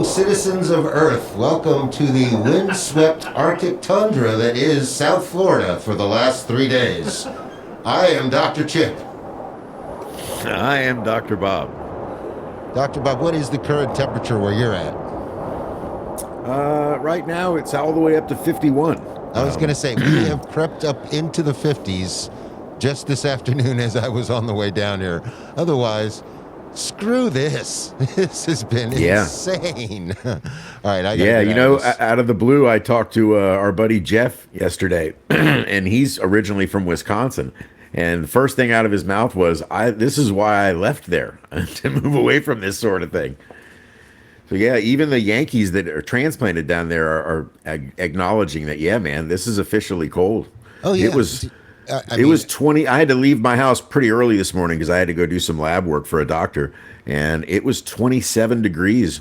Hello, citizens of Earth. Welcome to the windswept Arctic tundra that is South Florida for the last 3 days. I am Dr. Chip. I am Dr. Bob. Dr. Bob, what is the current temperature where you're at? Right now, it's all the way up to 51. I was going to say, we have crept up into the 50s just this afternoon as I was on the way down here. Otherwise, screw this. This has been insane. All right. Out of the blue, I talked to our buddy Jeff yesterday, and he's originally from Wisconsin. And the first thing out of his mouth was, this is why I left there, to move away from this sort of thing. So, yeah, even the Yankees that are transplanted down there are acknowledging that, yeah, man, this is officially cold. Oh, yeah. It was 20. I had to leave my house pretty early this morning because I had to go do some lab work for a doctor. And it was 27 degrees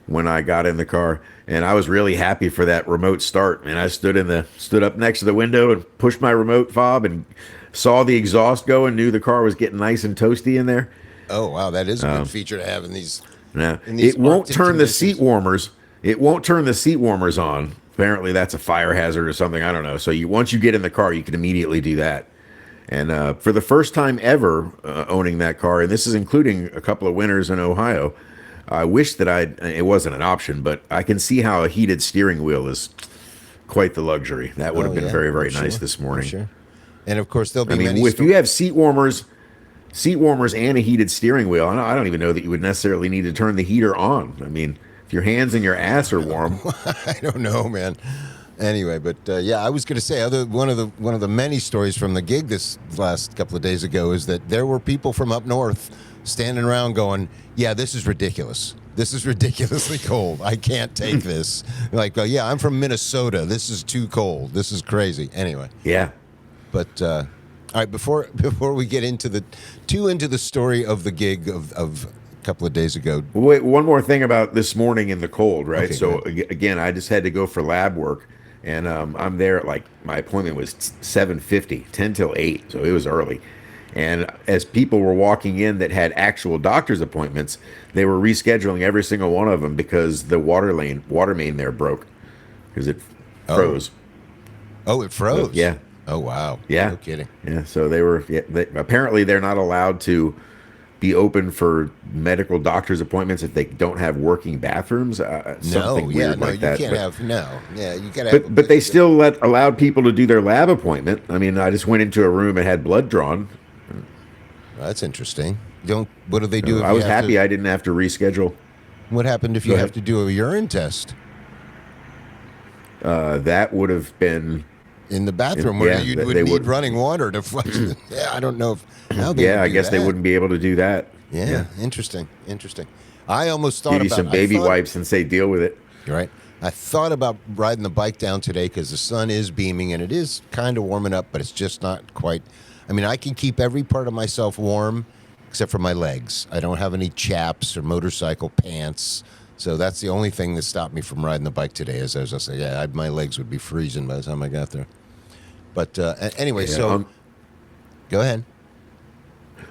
when I got in the car. And I was really happy for that remote start. And I stood up next to the window and pushed my remote fob and saw the exhaust go and knew the car was getting nice and toasty in there. Oh, wow. That is a good feature to have in these. Now, it won't turn the seat warmers. It won't turn the seat warmers on. Apparently, that's a fire hazard or something. I don't know. So once you get in the car, you can immediately do that. And for the first time ever owning that car, and this is including a couple of winters in Ohio, I wish that it wasn't an option, but I can see how a heated steering wheel is quite the luxury. That would have been very, very nice this morning. Sure. And of course, there'll be many. If you have seat warmers and a heated steering wheel, I don't even know that you would necessarily need to turn the heater on. I mean, if your hands and your ass are warm. I don't know, man. Anyway, but I was going to say, one of the many stories from the gig this last couple of days ago is that there were people from up north standing around going, yeah, this is ridiculous. This is ridiculously cold. I can't take this. Like, I'm from Minnesota. This is too cold. This is crazy. Anyway. Yeah. But all right, before we get into the story of the gig of a couple of days ago. Wait, one more thing about this morning in the cold, right? Okay, so again, I just had to go for lab work, and I'm there at my appointment was 7:50, 10 till 8, so it was early. And as people were walking in that had actual doctor's appointments, they were rescheduling every single one of them because the water main there broke because it froze. Oh, it froze. So, yeah. Oh, wow. Yeah. No kidding. Yeah. So apparently they're not allowed to be open for medical doctor's appointments if they don't have working bathrooms. Something weird like that. You can't have. Yeah, you got to have. But they still allowed people to do their lab appointment. I mean, I just went into a room and had blood drawn. That's interesting. What do they do? I was happy I didn't have to reschedule. What happened if you have to do a urine test? That would have been in the bathroom where you would need running water to flush. I don't know how they. Yeah, I guess they wouldn't be able to do that. Yeah. Interesting. I almost thought give you some baby wipes and say deal with it. You're right. I thought about riding the bike down today because the sun is beaming and it is kind of warming up, but it's just not quite. I mean, I can keep every part of myself warm except for my legs. I don't have any chaps or motorcycle pants. So that's the only thing that stopped me from riding the bike today. As I was saying, my legs would be freezing by the time I got there. But anyway, go ahead.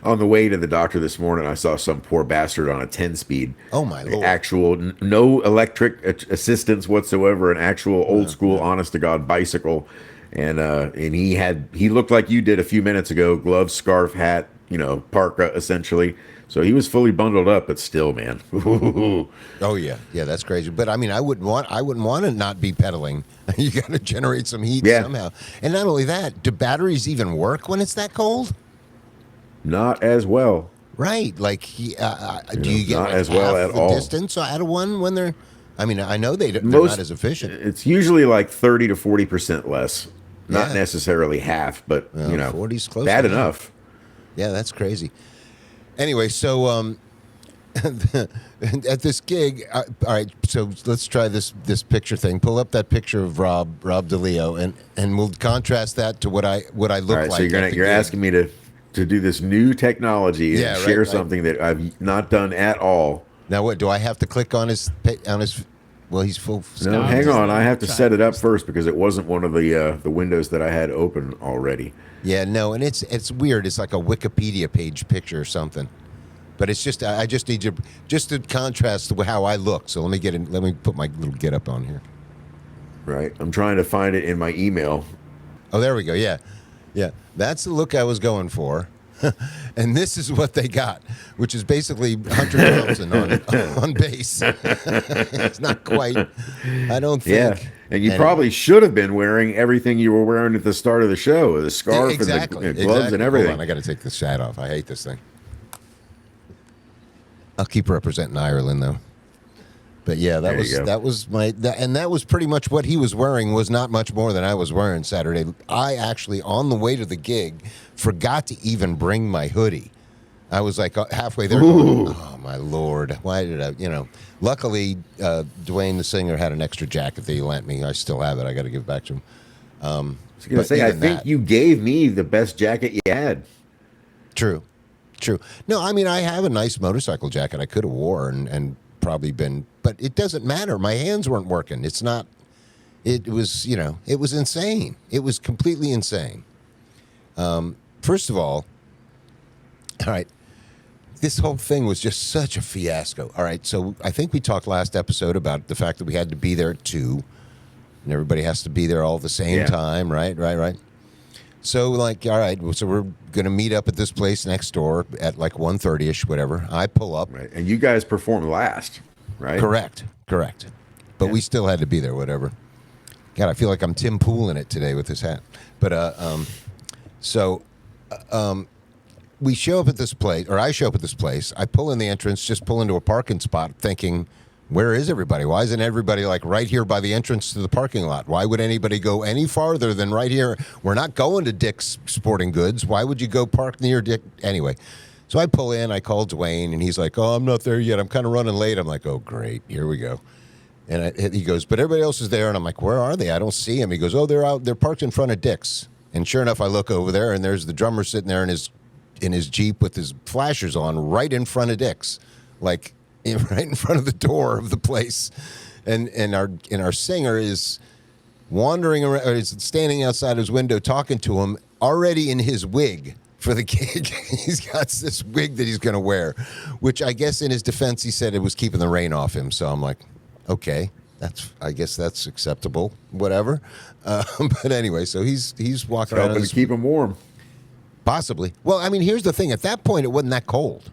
On the way to the doctor this morning, I saw some poor bastard on a 10-speed. Oh, my Lord. Actual, no electric assistance whatsoever, an actual old-school, honest-to-God bicycle. And he looked like you did a few minutes ago, gloves, scarf, hat, parka, essentially. So he was fully bundled up, but still, man. Oh yeah, that's crazy. But I mean, I wouldn't want to not be pedaling. You got to generate some heat somehow. And not only that, do batteries even work when it's that cold? Not as well. Right. Like, do you get not as well at all distance out of one when they're? I mean, I know they're not as efficient. It's usually like 30 to 40% less. Not necessarily half, but 40's close. Bad enough. Yeah, that's crazy. Anyway, so at this gig, all right. So let's try this picture thing. Pull up that picture of Rob DeLeo, and we'll contrast that to what I look all right, like. So you're asking me to do this new technology and share something that I've not done at all. Now, what do I have to click on his? Well, he's full. No, hang on. I have to set it up first because it wasn't one of the windows that I had open already. Yeah, no, and it's weird. It's like a Wikipedia page picture or something. But it's just I just need you just to contrast to how I look. So let me get in. Let me put my little get up on here. Right. I'm trying to find it in my email. Oh, there we go. Yeah, yeah. That's the look I was going for. And this is what they got, which is basically Hunter Thompson on base. It's not quite. I don't think. Yeah. And you probably should have been wearing everything you were wearing at the start of the show, the scarf and the gloves and everything. Hold on, I got to take this hat off. I hate this thing. I'll keep representing Ireland though. But yeah, that was pretty much what he was wearing. Was not much more than I was wearing Saturday. I actually, on the way to the gig, forgot to even bring my hoodie. I was like halfway there going, oh my Lord, why did I, luckily Dwayne the singer had an extra jacket that he lent me. I still have it. I got to give it back to him. I was going to say, I think you gave me the best jacket you had. True. No, I mean, I have a nice motorcycle jacket I could have worn and probably been, but it doesn't matter. My hands weren't working. It was insane. It was completely insane. First of all right, this whole thing was just such a fiasco. All right, so I think we talked last episode about the fact that we had to be there at 2, and everybody has to be there all at the same time, right? So, like, all right, so we're going to meet up at this place next door at like 1:30ish, whatever. I pull up. Right. And you guys performed last, right? Correct. But we still had to be there, whatever. God, I feel like I'm Tim Pool in it today with this hat. But, we show up at this place, or I show up at this place. I pull in the entrance, just pull into a parking spot thinking, where is everybody? Why isn't everybody like right here by the entrance to the parking lot? Why would anybody go any farther than right here? We're not going to Dick's Sporting Goods. Why would you go park near Dick? Anyway, so I pull in, I call Dwayne, and he's like, oh, I'm not there yet. I'm kind of running late. I'm like, oh, great. Here we go. And he goes, but everybody else is there. And I'm like, where are they? I don't see them. He goes, oh, they're out. They're parked in front of Dick's. And sure enough, I look over there, and there's the drummer sitting there in his Jeep with his flashers on right in front of Dick's, like right in front of the door of the place. And our singer is wandering around, or is standing outside his window talking to him, already in his wig for the gig. He's got this wig that he's going to wear, which I guess in his defense, he said it was keeping the rain off him. So I'm like, okay, I guess that's acceptable, whatever. But anyway, so he's walking around. Helping to keep him warm. Possibly. Well, I mean, here's the thing. At that point, it wasn't that cold.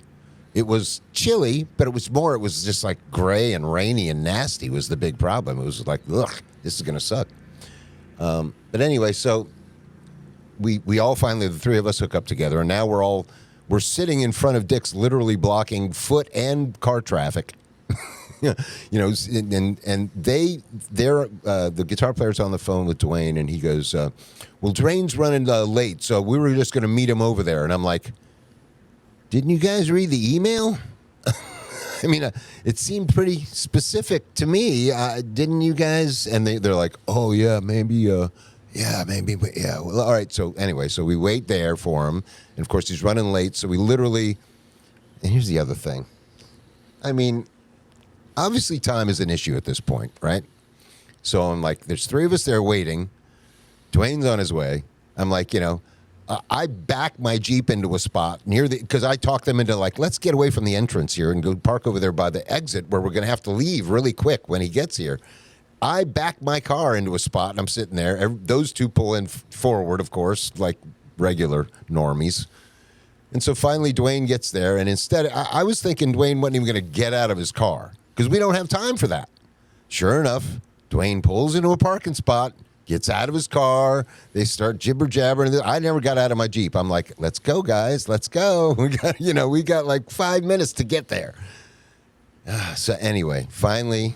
It was chilly, but it was just like gray and rainy and nasty was the big problem. It was like, ugh, this is going to suck. But anyway, so we all finally, the three of us hook up together, and now we're sitting in front of Dick's, literally blocking foot and car traffic. And the guitar player's on the phone with Dwayne, and he goes, well, Dwayne's running late, so we were just going to meet him over there. And I'm like, didn't you guys read the email? I mean, it seemed pretty specific to me. Didn't you guys? And they're like, oh, yeah, maybe. Yeah. Well, all right. So anyway, so we wait there for him. And, of course, he's running late. So we literally, and here's the other thing. I mean, obviously time is an issue at this point, right? So I'm like, there's three of us there waiting. Dwayne's on his way. I'm like, I back my Jeep into a spot because I talked them into like, let's get away from the entrance here and go park over there by the exit where we're going to have to leave really quick when he gets here. I back my car into a spot and I'm sitting there. Those two pull in forward, of course, like regular normies. And so finally Dwayne gets there, and instead, I was thinking Dwayne wasn't even going to get out of his car because we don't have time for that. Sure enough, Dwayne pulls into a parking spot, gets out of his car. They start jibber jabbering. I never got out of my Jeep. I'm like, let's go, guys. Let's go. We got like 5 minutes to get there. So anyway, finally,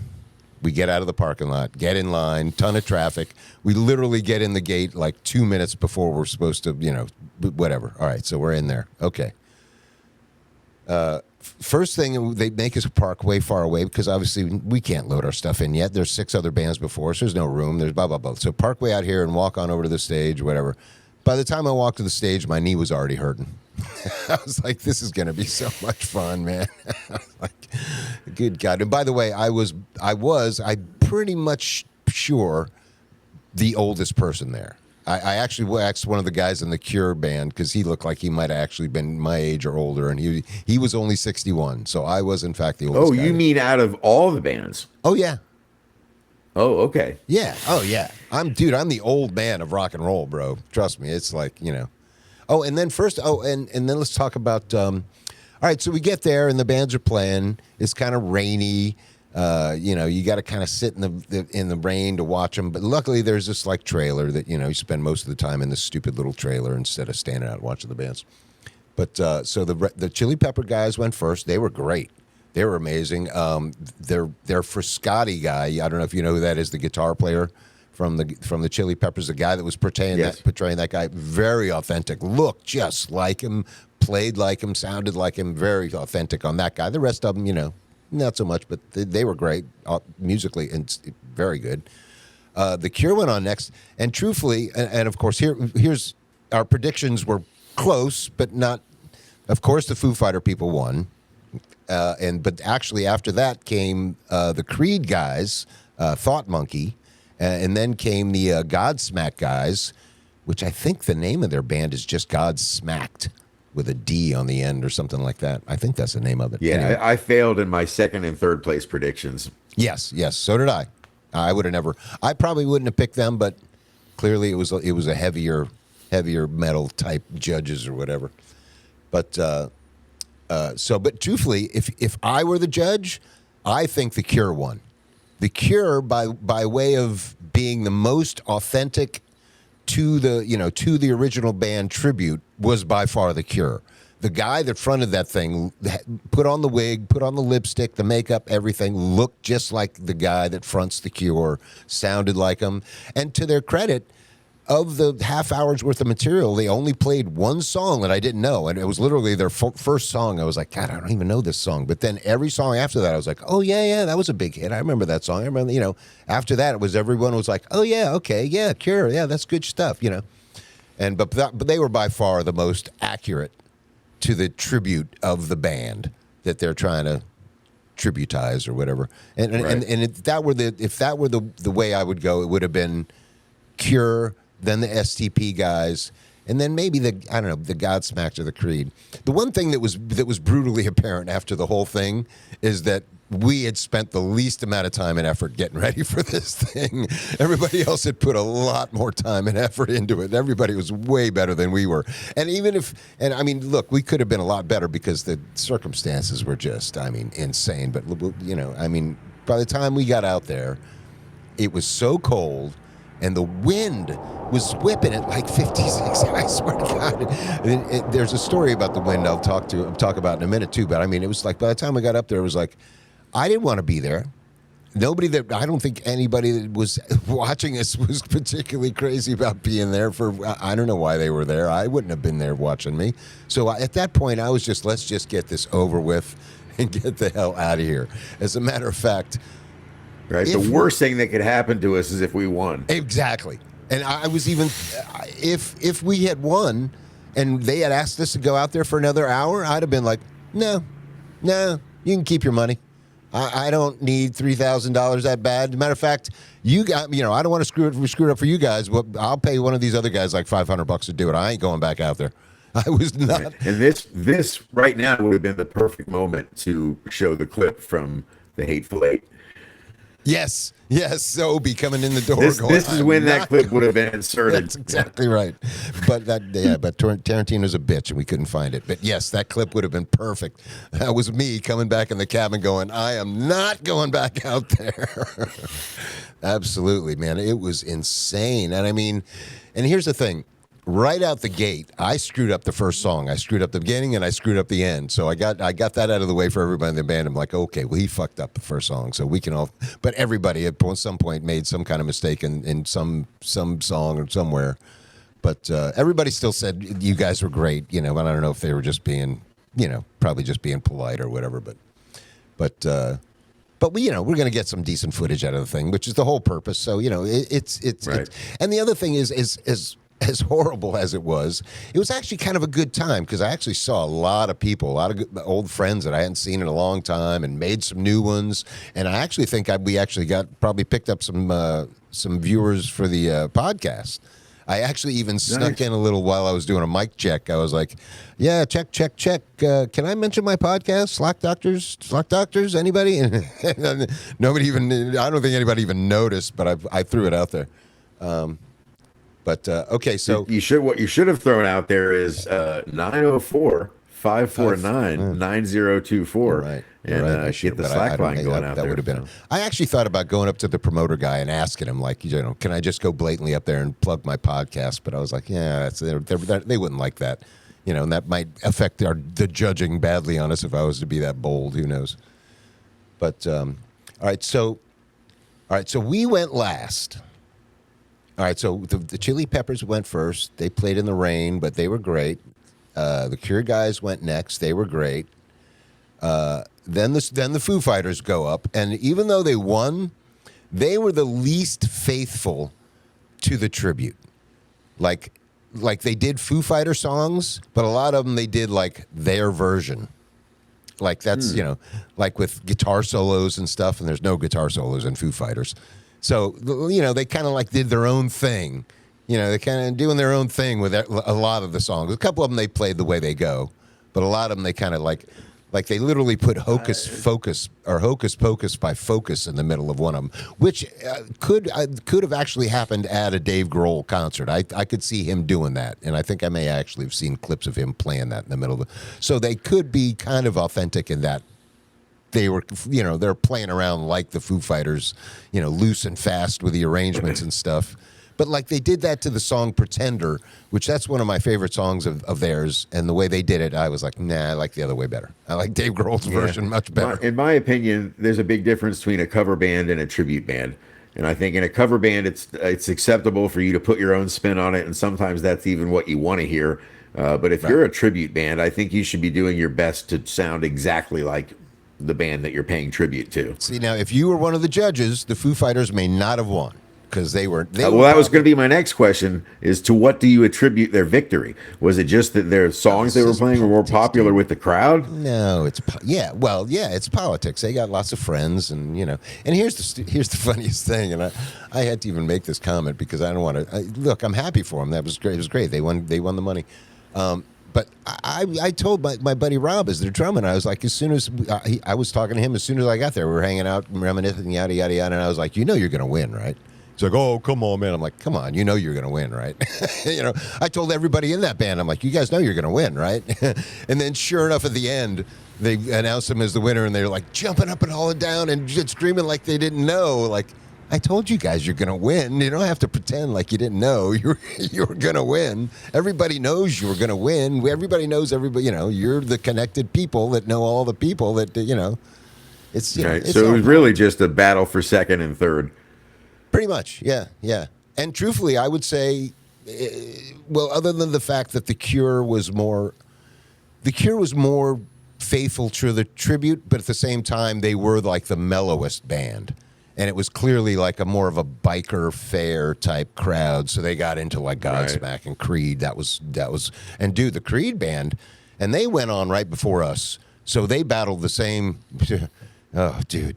we get out of the parking lot, get in line, ton of traffic. We literally get in the gate like 2 minutes before we're supposed to, whatever. All right, so we're in there. Okay. First thing, they make us park way far away because obviously we can't load our stuff in yet. There's 6 other bands before us. There's no room. There's blah, blah, blah. So park way out here and walk on over to the stage, whatever. By the time I walked to the stage, my knee was already hurting. I was like, this is going to be so much fun, man. Like, good God. And by the way, I'm pretty much sure, the oldest person there. I actually asked one of the guys in the Cure band because he looked like he might have actually been my age or older, and he was only 61, so I was in fact the oldest. Oh, guy you mean out of all the bands? Oh yeah, Oh, okay. yeah, oh yeah. I'm the old man of rock and roll, bro. Trust me, it's like Oh, and then and then let's talk about. All right, so we get there and the bands are playing. It's kind of rainy. You got to kind of sit in the rain to watch them. But luckily, there's this like trailer that you spend most of the time in this stupid little trailer instead of standing out watching the bands. But so the Chili Pepper guys went first. They were great. They were amazing. Their Frascati guy. I don't know if you know who that is. The guitar player from the Chili Peppers. The guy that was portraying that guy. Very authentic. Looked just like him. Played like him. Sounded like him. Very authentic on that guy. The rest of them, not so much, but they were great musically and very good. The Cure went on next, and truthfully, and of course, here's our predictions were close, but not. Of course, the Foo Fighter people won, but actually after that came the Creed guys, Thought Monkey, and then came the Godsmack guys, which I think the name of their band is just Godsmacked, with a D on the end or something like that. I think that's the name of it. Yeah, anyway. I failed in my second and third place predictions. Yes, so did I. I would have never. I probably wouldn't have picked them, but clearly it was a heavier metal type judges or whatever. But but truthfully, if I were the judge, I think the Cure won. The Cure by way of being the most authentic to the original band tribute was by far the Cure. The guy that fronted that thing put on the wig, put on the lipstick, the makeup, everything, looked just like the guy that fronts the Cure, sounded like him. And to their credit, of the half hour's worth of material, they only played one song that I didn't know. And it was literally their first song. I was like, God, I don't even know this song. But then every song after that, I was like, oh, yeah, that was a big hit. I remember that song. I remember, after that, everyone was like, oh, yeah, okay, yeah, Cure, yeah, that's good stuff, But they were by far the most accurate to the tribute of the band that they're trying to tributize or whatever. And if that were the way I would go, it would have been Cure, then the STP guys, and then maybe the Godsmacked or the Creed. The one thing that was brutally apparent after the whole thing is that we had spent the least amount of time and effort getting ready for this thing. Everybody else had put a lot more time and effort into it. Everybody was way better than we were. And look, we could have been a lot better because the circumstances were just, insane. But, by the time we got out there, it was so cold. And the wind was whipping at like 56. I swear to God. There's a story about the wind I'll talk about in a minute too. But it was like by the time we got up there, it was like I didn't want to be there. I don't think anybody that was watching us was particularly crazy about being there. I don't know why they were there. I wouldn't have been there watching me. So at that point, I was just let's just get this over with and get the hell out of here. As a matter of fact. Right. The worst thing that could happen to us is if we won. Exactly. And I was even, if we had won and they had asked us to go out there for another hour, I'd have been like, no, you can keep your money. I don't need $3,000 that bad. As a matter of fact, I don't want to screw it up for you guys. But I'll pay one of these other guys like $500 to do it. I ain't going back out there. I was not. Right. And this right now would have been the perfect moment to show the clip from the Hateful Eight. Yes, Obie coming in the door. This is when that clip would have been inserted. That's exactly right. But Tarantino's a bitch, and we couldn't find it. But yes, that clip would have been perfect. That was me coming back in the cabin, going, "I am not going back out there." Absolutely, man. It was insane, and here's the thing. Right out the gate, I screwed up the first song. I screwed up the beginning and I screwed up the end. So I got that out of the way for everybody in the band. I'm like, okay, well, he fucked up the first song, so we can all. But everybody at some point made some kind of mistake in some song or somewhere. But everybody still said you guys were great, But I don't know if they were just being, probably just being polite or whatever. But we, we're going to get some decent footage out of the thing, which is the whole purpose. So it's right. And the other thing is as horrible as it was actually kind of a good time because I actually saw a lot of people, a lot of good, old friends that I hadn't seen in a long time, and made some new ones. And I actually think we actually probably picked up some viewers for the podcast. I actually even snuck in a little while I was doing a mic check. I was like, yeah, check. Can I mention my podcast, Slack Doctors, anybody? And nobody even, I don't think anybody even noticed, but I threw it out there. Okay, so. What you should have thrown out there is 904-549-9024. Right. And get the Slack line going out there. That would have been. I actually thought about going up to the promoter guy and asking him, like, can I just go blatantly up there and plug my podcast? But I was like, yeah, they wouldn't like that, and that might affect the judging badly on us if I was to be that bold. Who knows? But all right, so we went last. All right, so the Chili Peppers went first. They played in the rain, but they were great. The Cure guys went next. They were great. Then the Foo Fighters go up, and even though they won, they were the least faithful to the tribute. Like they did Foo Fighter songs, but a lot of them they did like their version. Like that's like with guitar solos and stuff, and there's no guitar solos in Foo Fighters. So they kind of like did their own thing. They're kind of doing their own thing with a lot of the songs. A couple of them they played the way they go, but a lot of them they kind of like they literally put Hocus Pocus by Focus in the middle of one of them, which could have actually happened at a Dave Grohl concert. I could see him doing that, and I think I may actually have seen clips of him playing that in the middle of it. So they could be kind of authentic in that they were, they're playing around like the Foo Fighters, loose and fast with the arrangements and stuff. But like they did that to the song Pretender, which that's one of my favorite songs of theirs. And the way they did it, I was like, nah, I like the other way better. I like Dave Grohl's version much better. In my opinion, there's a big difference between a cover band and a tribute band. And I think in a cover band, it's acceptable for you to put your own spin on it. And sometimes that's even what you want to hear. But if you're a tribute band, I think you should be doing your best to sound exactly like the band that you're paying tribute to. See, now, if you were one of the judges, the Foo Fighters may not have won. Because they were. That was going to be my next question: is to what do you attribute their victory? Was it just that their songs they were playing were more popular with the crowd? No, it's it's politics. They got lots of friends, and And here's the funniest thing, and I had to even make this comment because I don't want to. Look, I'm happy for them. That was great. It was great. They won the money. But I told my buddy Rob as their drummer, I was like, as soon as I was talking to him, as soon as I got there, we were hanging out, reminiscing, yada yada yada, and I was like, you're going to win, right? He's like, oh, come on, man. I'm like, come on, you're going to win, right? I told everybody in that band, I'm like, you guys know you're going to win, right? And then sure enough, at the end, they announced him as the winner, and they're like jumping up and all down and just screaming like they didn't know. Like, I told you guys you're going to win. You don't have to pretend like you didn't know you were going to win. Everybody knows you were going to win. Everybody knows everybody, you're the connected people that know all the people that, it's, right. It's so it was really just a battle for second and third. Pretty much, yeah. And truthfully, I would say, other than the fact that the Cure was more faithful to the tribute, but at the same time, they were like the mellowest band. And it was clearly like a more of a biker fair type crowd. So they got into like Godsmack and Creed. That was, and dude, the Creed band, and they went on right before us. So they battled the same, oh, dude.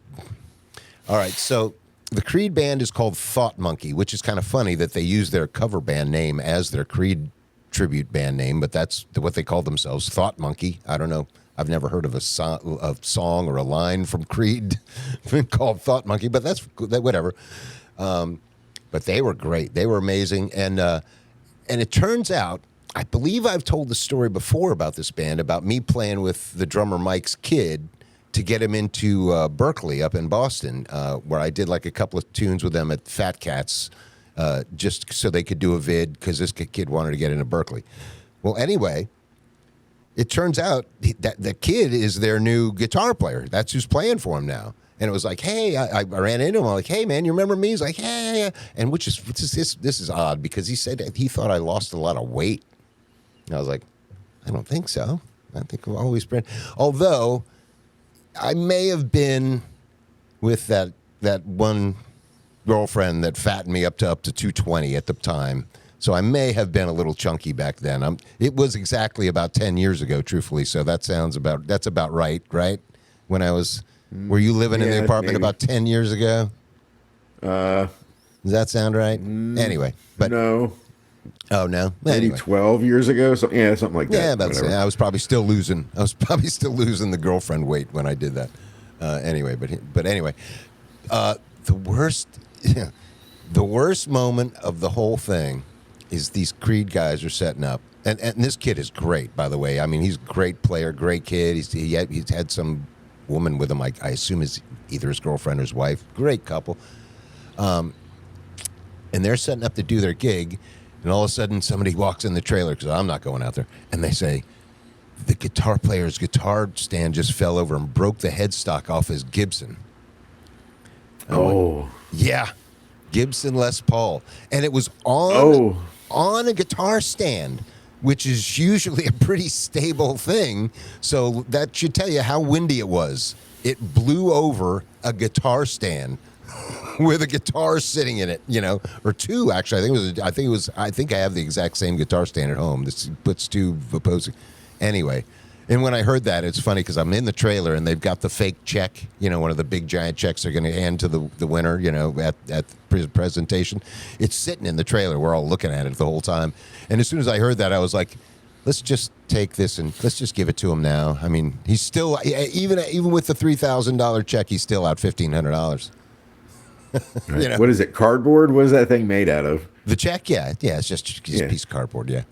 All right, so the Creed band is called Thought Monkey, which is kind of funny that they use their cover band name as their Creed tribute band name, but that's what they call themselves, Thought Monkey. I don't know. I've never heard of a song or a line from Creed called Thought Monkey, but that's whatever. But they were great. They were amazing. And it turns out, I believe I've told the story before about this band, about me playing with the drummer Mike's kid to get him into Berkeley up in Boston, where I did like a couple of tunes with them at Fat Cats, just so they could do a vid because this kid wanted to get into Berkeley. Well, anyway, it turns out that the kid is their new guitar player. That's who's playing for him now. And it was like, hey, I ran into him. I'm like, hey, man, you remember me? He's like, yeah. And this is odd because he said he thought I lost a lot of weight. And I was like, I don't think so. I think I've always been. Although I may have been with that one girlfriend that fattened me up to 220 at the time. So I may have been a little chunky back then. It was exactly about 10 years ago, truthfully. So that's about right? When I was, were you living in the apartment maybe about 10 years ago? Does that sound right? Anyway, but no. Oh no, maybe anyway. 12 years ago. So yeah, something like that. Yeah, about the same. I was probably still losing. I was probably still losing the girlfriend weight when I did that. Anyway, but anyway, the worst, the worst moment of the whole thing is these Creed guys are setting up, and this kid is great, by the way. I mean, he's a great player, great kid. He's had some woman with him. I assume is either his girlfriend or his wife. Great couple. And they're setting up to do their gig, and all of a sudden somebody walks in the trailer because I'm not going out there, and they say the guitar player's guitar stand just fell over and broke the headstock off his Gibson. Oh, Yeah, Gibson Les Paul, and it was on a guitar stand, which is usually a pretty stable thing. So that should tell you how windy it was. It blew over a guitar stand with a guitar sitting in it, or two actually. I think I have the exact same guitar stand at home. This puts two opposing. Anyway, and when I heard that, it's funny because I'm in the trailer and they've got the fake check, one of the big giant checks they're going to hand to the winner, at the presentation. It's sitting in the trailer. We're all looking at it the whole time. And as soon as I heard that, I was like, let's just take this and let's just give it to him now. I mean, he's still, even with the $3,000 check, he's still out $1,500. right. What is it? Cardboard? What is that thing made out of? The check, yeah, it's just a piece of cardboard, yeah.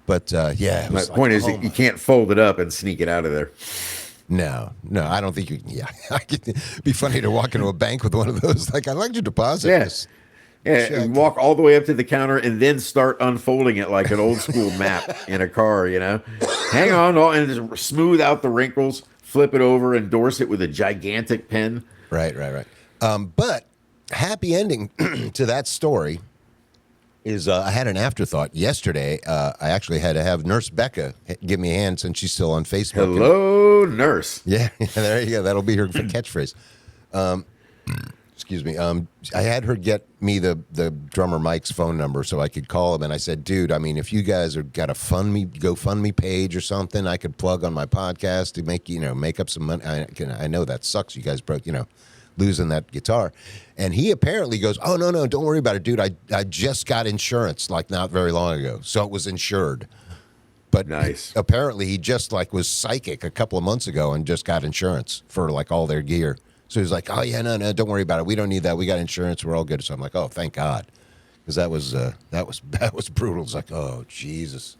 But yeah, my point is that you can't fold it up and sneak it out of there. No, I don't think you. Yeah, it'd be funny to walk into a bank with one of those. Like, I'd like to deposit this. Yeah, and walk all the way up to the counter and then start unfolding it like an old school map in a car. Hang on, and just smooth out the wrinkles, flip it over, endorse it with a gigantic pen. Right. But happy ending to that story is I had an afterthought yesterday. I actually had to have Nurse Becca give me a hand since she's still on Facebook. Hello, nurse. Yeah, there you go. That'll be her catchphrase. Excuse me. I had her get me the drummer Mike's phone number so I could call him, and I said, dude, I mean, if you guys are got a GoFundMe page or something I could plug on my podcast to make up some money. I know that sucks. You guys broke, losing that guitar. And he apparently goes, oh, no, don't worry about it, dude. I just got insurance like not very long ago. So it was insured. But nice. Apparently he just was psychic a couple of months ago and just got insurance for all their gear. So he's like, oh yeah, no, don't worry about it. We don't need that. We got insurance. We're all good. So I'm like, oh, thank God. Because that was brutal. It's like, oh, Jesus.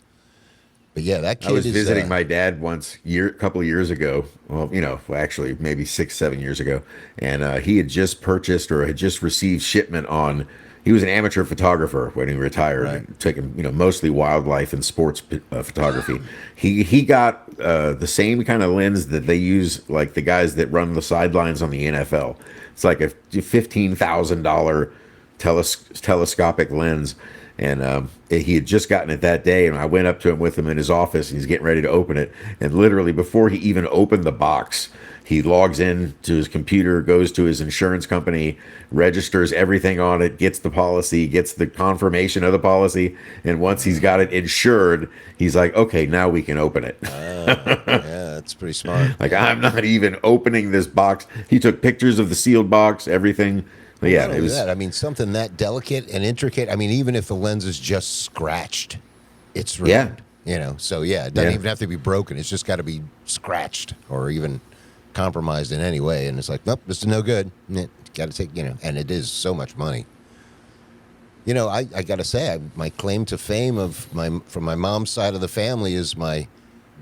But yeah, that kid I was visiting my dad once a couple of years ago. Well, actually maybe 6-7 years ago. And he had just purchased or had just received shipment on, he was an amateur photographer when he retired, right. Taking, mostly wildlife and sports photography. He got the same kind of lens that they use, like the guys that run the sidelines on the NFL. It's like a $15,000 telescopic lens. And he had just gotten it that day, and I went up to him with him in his office, and he's getting ready to open it. And literally, before he even opened the box, he logs in to his computer, goes to his insurance company, registers everything on it, gets the policy, gets the confirmation of the policy, and once he's got it insured, he's like, okay, now we can open it. Yeah, that's pretty smart. I'm not even opening this box. He took pictures of the sealed box, everything. But yeah, it was that. I mean, something that delicate and intricate. I mean, even if the lens is just scratched, it's ruined. Yeah. So yeah, it doesn't even have to be broken. It's just got to be scratched or even compromised in any way. And it's like, nope, this is no good. Got to take, and it is so much money. I got to say, my claim to fame from my mom's side of the family is my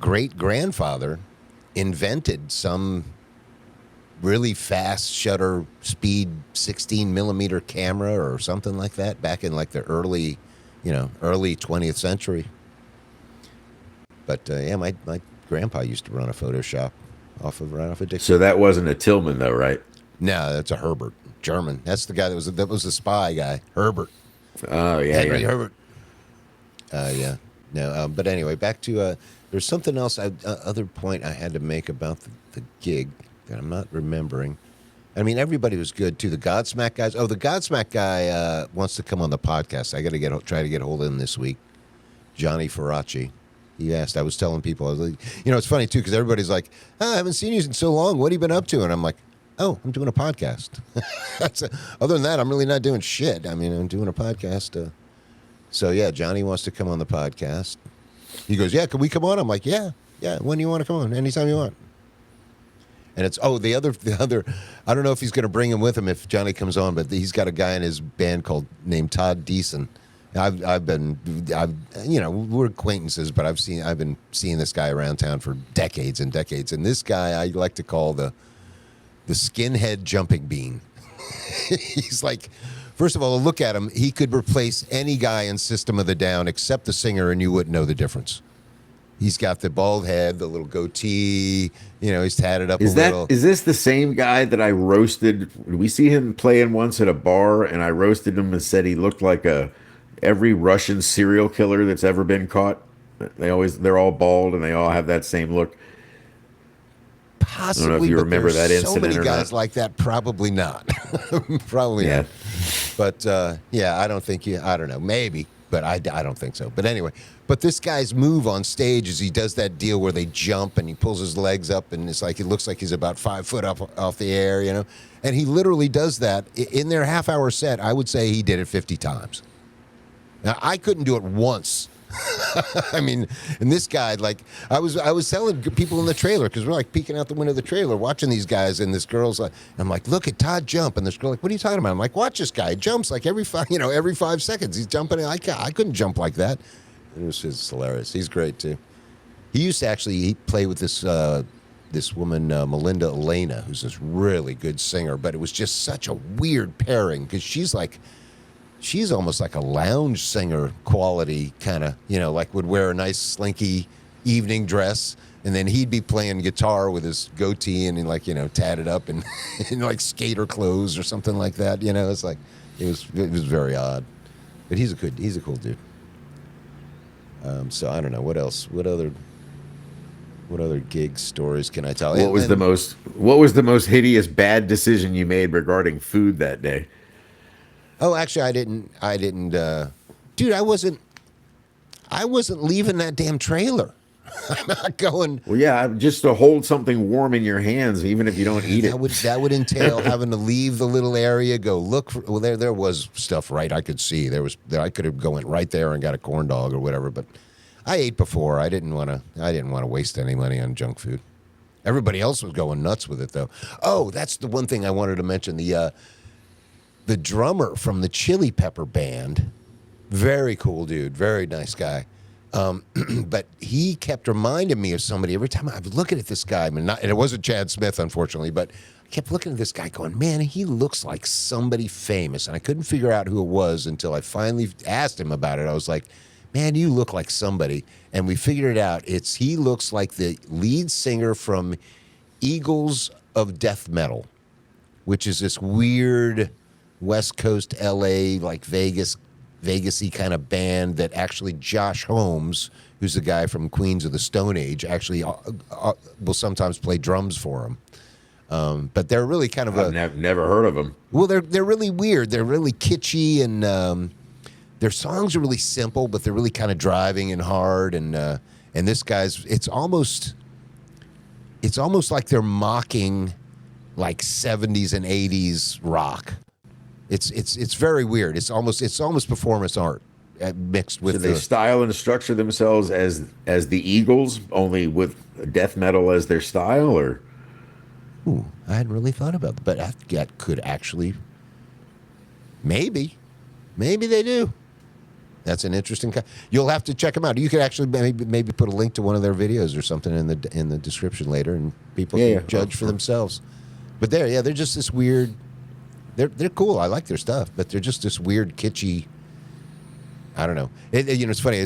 great grandfather invented some really fast shutter speed 16 millimeter camera or something like that back in the early 20th century. But yeah, my grandpa used to run a photo shop right off of Dixie. So that wasn't a Tillman though, right? No, that's a Herbert, German. That's the guy that was the spy guy, Herbert. Oh yeah, Henry Herbert. Yeah. No, but anyway, back to there's something else. Other point I had to make about the gig that I'm not remembering. I mean, everybody was good too. The Godsmack guys. Oh, the Godsmack guy wants to come on the podcast. I got to try to get hold of him this week. Johnny Faraci. He asked. I was telling people. I was like, it's funny too because everybody's like, I haven't seen you in so long. What have you been up to? And I'm like, oh, I'm doing a podcast. Other than that, I'm really not doing shit. I mean, I'm doing a podcast. So yeah, Johnny wants to come on the podcast. He goes, yeah, can we come on? I'm like, yeah. When do you want to come on? Anytime you want. And it's the other. I don't know if he's going to bring him with him if Johnny comes on, but he's got a guy in his band named Todd Deason. We're acquaintances, but I've been seeing this guy around town for decades and decades. And this guy I like to call the skinhead jumping bean. He's like, first of all, look at him. He could replace any guy in System of the Down except the singer, and you wouldn't know the difference. He's got the bald head, the little goatee. He's tatted up a little. Is this the same guy that I roasted? We see him playing once at a bar, and I roasted him and said he looked like every Russian serial killer that's ever been caught. They're all bald and they all have that same look. Possibly, I don't know if you remember that incident so many or guys not. like that. Probably not. Probably Yeah. not. But I don't think I don't know. Maybe, but I don't think so. But anyway, this guy's move on stage is he does that deal where they jump and he pulls his legs up and it looks like he's about 5 foot up off the air, And he literally does that in their half-hour set. I would say he did it 50 times. Now I couldn't do it once. I mean, and this guy, I was telling people in the trailer because we're peeking out the window of the trailer, watching these guys, and this girl's I'm like, look at Todd jump, and this girl what are you talking about? I'm like, watch this guy. He jumps every 5 seconds. He's jumping. I couldn't jump like that. It was just hilarious. He's great too. He used to actually play with this woman, Melinda Elena, who's this really good singer, but it was just such a weird pairing because she's almost like a lounge singer quality kind of, would wear a nice slinky evening dress, and then he'd be playing guitar with his goatee and tatted up and in skater clothes or something like that. It's it was very odd, but he's a cool dude. So I don't know what else. What other gig stories can I tell? What was the most hideous bad decision you made regarding food that day? Oh, actually, I didn't. Dude, I wasn't leaving that damn trailer. I'm not going. Well, yeah, just to hold something warm in your hands, even if you don't eat it. That would entail having to leave the little area, go look for. Well, there was stuff I could see. I could have went right there and got a corn dog or whatever. But I ate before. I didn't want to waste any money on junk food. Everybody else was going nuts with it though. Oh, that's the one thing I wanted to mention. The drummer from the Chili Pepper Band, very cool dude, very nice guy. But he kept reminding me of somebody every time I was looking at this guy. And it wasn't Chad Smith, unfortunately, but I kept looking at this guy going, man, he looks like somebody famous. And I couldn't figure out who it was until I finally asked him about it. I was like, man, you look like somebody. And we figured it out. He looks like the lead singer from Eagles of Death Metal, which is this weird West Coast LA, Vegas-y kind of band that actually Josh Holmes, who's the guy from Queens of the Stone Age, actually will sometimes play drums for him. But they're really kind of I've never heard of them. Well, they're really weird. They're really kitschy, and their songs are really simple, but they're really kind of driving and hard. And this guy's it's almost like they're mocking 70s and 80s rock. It's very weird. It's almost performance art mixed with. So they style and structure themselves as the Eagles, only with death metal as their style, or. Ooh, I hadn't really thought about that, but that could actually. Maybe they do. That's an interesting. You'll have to check them out. You could actually maybe put a link to one of their videos or something in the description later, and people can judge for themselves. But they're just this weird. They're cool. I like their stuff, but they're just this weird, kitschy. I don't know. It's funny.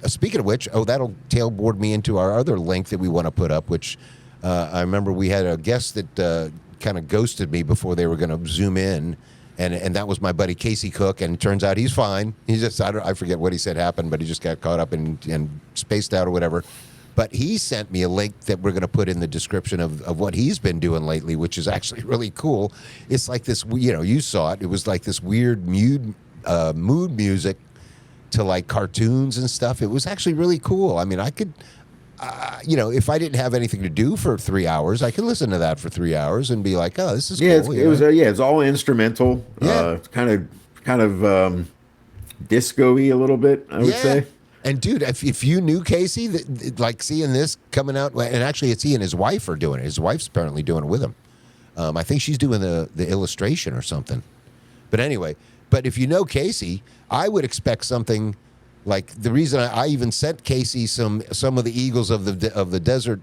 Speaking of which, that'll tailboard me into our other link that we want to put up. Which I remember we had a guest that kind of ghosted me before they were going to zoom in, and that was my buddy Casey Cook. And it turns out he's fine. He's just I forget what he said happened, but he just got caught up and spaced out or whatever. But he sent me a link that we're going to put in the description of what he's been doing lately, which is actually really cool. It's like this, you saw it. It was like this weird mood music to cartoons and stuff. It was actually really cool. I mean, I could, if I didn't have anything to do for 3 hours, I could listen to that for 3 hours and be like, oh, this is cool. It's all instrumental. Yeah. Kind of disco-y a little bit, I would say. And dude, if you knew Casey, like seeing this coming out, and actually it's he and his wife are doing it. His wife's apparently doing it with him. I think she's doing the illustration or something. But anyway, but if you know Casey, I would expect something like the reason I even sent Casey some of the Eagles of the Desert,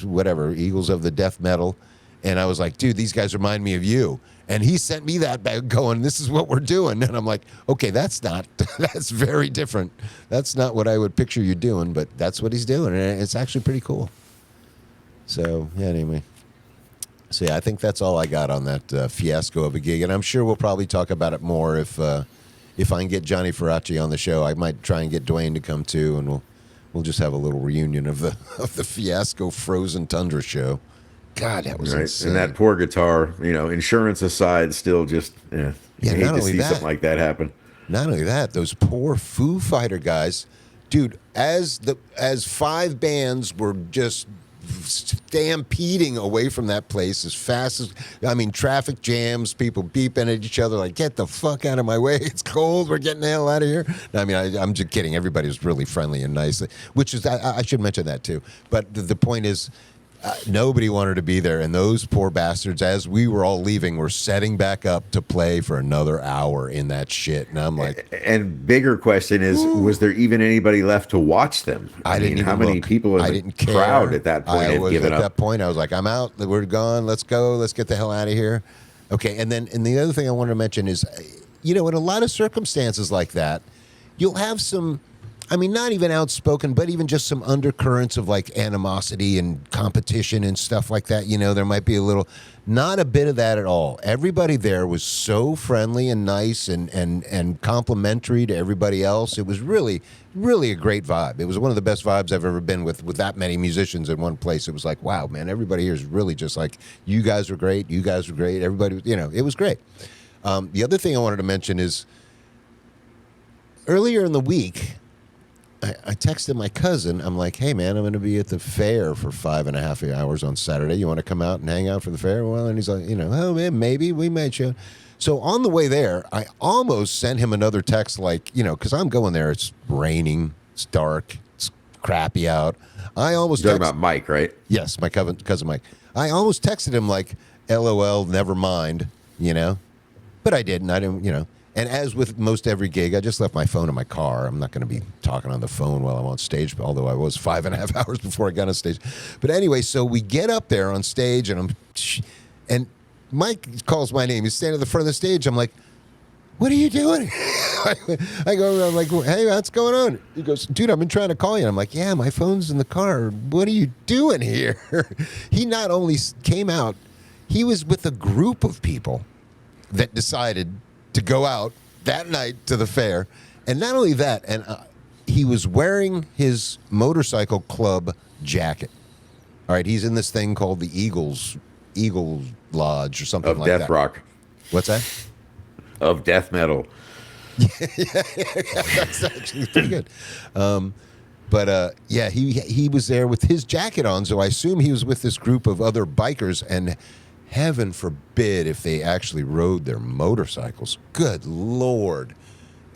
whatever, Eagles of the Death Metal, and I was like, dude, these guys remind me of you. And he sent me that back going, this is what we're doing. And I'm like, okay, that's very different. That's not what I would picture you doing, but that's what he's doing. And it's actually pretty cool. So, yeah, anyway. So, yeah, I think that's all I got on that fiasco of a gig. And I'm sure we'll probably talk about it more if I can get Johnny Faraci on the show. I might try and get Dwayne to come too, and we'll just have a little reunion of the fiasco Frozen Tundra show. God, that was insane. And that poor guitar, insurance aside, still just, I hate to see something like that happen. Not only that, those poor Foo Fighter guys, dude, as 5 bands were just stampeding away from that place as fast as, traffic jams, people beeping at each other like, get the fuck out of my way. It's cold. We're getting the hell out of here. I'm just kidding. Everybody was really friendly and nice, which is, I should mention that too. But the point is, nobody wanted to be there, and those poor bastards, as we were all leaving, were setting back up to play for another hour in that shit. And I'm like, and bigger question is, was there even anybody left to watch them? I didn't even how many look. people in the crowd at that point had given up? At that point, I was like, I'm out. We're gone. Let's go. Let's get the hell out of here. Okay, and the other thing I wanted to mention is, in a lot of circumstances like that, you'll have some. Not even outspoken, but even just some undercurrents of like animosity and competition and stuff like that. There might be not a bit of that at all. Everybody there was so friendly and nice and complimentary to everybody else. It was really, really a great vibe. It was one of the best vibes I've ever been with that many musicians in one place. It was like, wow, man, everybody here is really just like, you guys were great. You guys were great. Everybody, it was great. The other thing I wanted to mention is earlier in the week, I texted my cousin. I'm like, hey, man, I'm going to be at the fair for 5.5 hours on Saturday. You want to come out and hang out for the fair? Well, and he's like, oh, man, maybe we might show. So on the way there, I almost sent him another text like, because I'm going there. It's raining. It's dark. It's crappy out. I almost You're talking about Mike, right? Yes, my cousin Mike. I almost texted him like, LOL, never mind, But I didn't. I didn't, And as with most every gig, I just left my phone in my car. I'm not going to be talking on the phone while I'm on stage, although I was 5.5 hours before I got on stage. But anyway, so we get up there on stage, and Mike calls my name. He's standing at the front of the stage. I'm like, what are you doing? I go, I'm like, hey, what's going on? He goes, dude, I've been trying to call you. And I'm like, yeah, my phone's in the car. What are you doing here? He not only came out, he was with a group of people that decided to go out that night to the fair. And not only that, and he was wearing his motorcycle club jacket. All right, he's in this thing called the Eagle Lodge or something like that. Of Death Rock. What's that? Of death metal. Yeah, that's actually pretty good. But he was there with his jacket on, so I assume he was with this group of other bikers, and heaven forbid if they actually rode their motorcycles. Good Lord.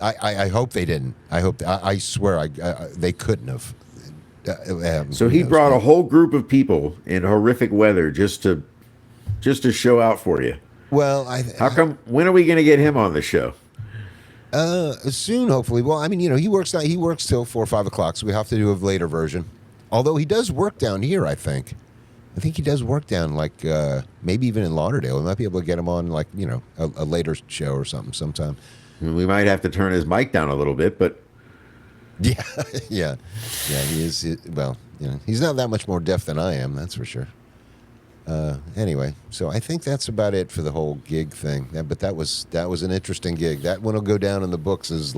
I hope they didn't. I swear they couldn't have. So he brought a whole group of people in horrific weather just to show out for you. Well, how come? When are we going to get him on the show? Soon, hopefully. Well, he works till 4 or 5 o'clock, so we have to do a later version. Although he does work down here, I think he does work down maybe even in Lauderdale. We might be able to get him on a later show or something sometime. We might have to turn his mic down a little bit, but yeah. He is. Well, he's not that much more deaf than I am. That's for sure. Anyway, so I think that's about it for the whole gig thing. Yeah, but that was an interesting gig. That one will go down in the books as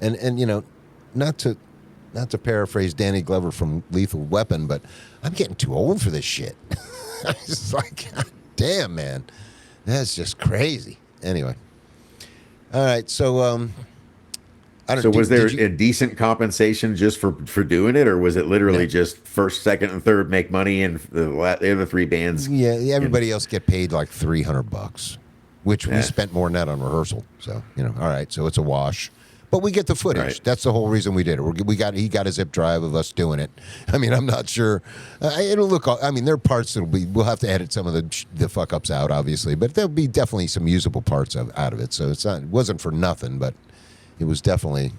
and not to paraphrase Danny Glover from Lethal Weapon, but I'm getting too old for this shit. I was just like, God damn, man, that's just crazy. Anyway, all right, so So was there a decent compensation just for doing it, or was it literally just first, second, and third make money, and the other 3 bands? Yeah, everybody else get paid like $300. which we spent more than that on rehearsal. So, all right, so it's a wash. But we get the footage. Right. That's the whole reason we did it. He got a zip drive of us doing it. I mean, I'm not sure. It'll look. I mean, there are parts we'll have to edit some of the fuck ups out, obviously. But there'll be definitely some usable parts out of it. So it wasn't for nothing, but it was definitely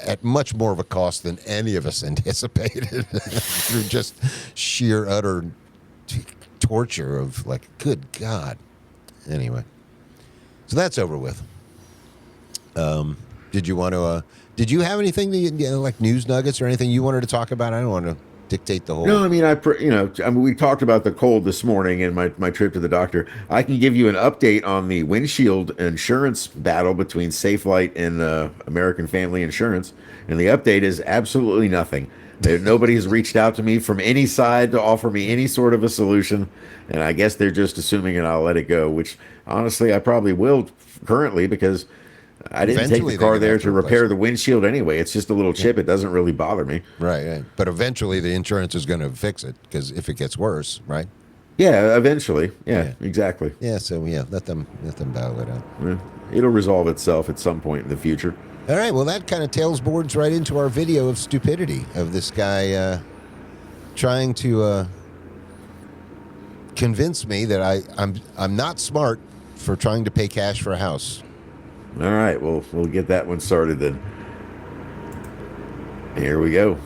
at much more of a cost than any of us anticipated through just sheer utter torture of like, good God. Anyway, so that's over with. Did you want to? Did you have anything like news nuggets or anything you wanted to talk about? I don't want to dictate the whole. No, I mean, we talked about the cold this morning and my trip to the doctor. I can give you an update on the windshield insurance battle between Safelite and American Family Insurance, and the update is absolutely nothing. Nobody has reached out to me from any side to offer me any sort of a solution, and I guess they're just assuming and I'll let it go. Which honestly, I probably will currently because I didn't take the car there to repair the windshield anyway. It's just a little chip. It doesn't really bother me. Right. But eventually the insurance is going to fix it because if it gets worse, right? Yeah, eventually. Yeah, exactly. Yeah, so let them battle it out. Yeah, it'll resolve itself at some point in the future. All right, well, that kind of tailboards right into our video of stupidity of this guy trying to convince me that I'm not smart for trying to pay cash for a house. All right, well, we'll get that one started then. Here we go.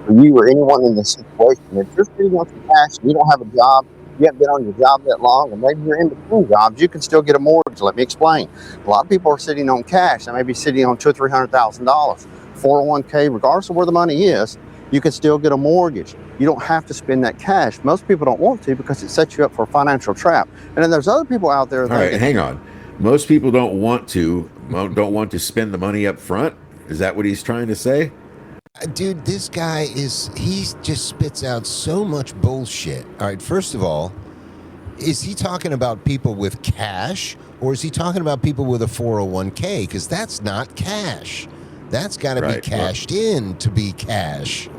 For you or anyone in this situation, if you're sitting on some cash and you don't have a job, you haven't been on your job that long, or maybe you're in between jobs, you can still get a mortgage. Let me explain. A lot of people are sitting on cash. They may be sitting on $200,000 or $300,000. 401k, regardless of where the money is, you can still get a mortgage. You don't have to spend that cash. Most people don't want to because it sets you up for a financial trap. And then there's other people out there. All right, hang on. Most people don't want to spend the money up front. Is that what he's trying to say? Dude, this guy he just spits out so much bullshit. All right, first of all, is he talking about people with cash or is he talking about people with a 401k? Because that's not cash. That's got to be cashed in to be cash.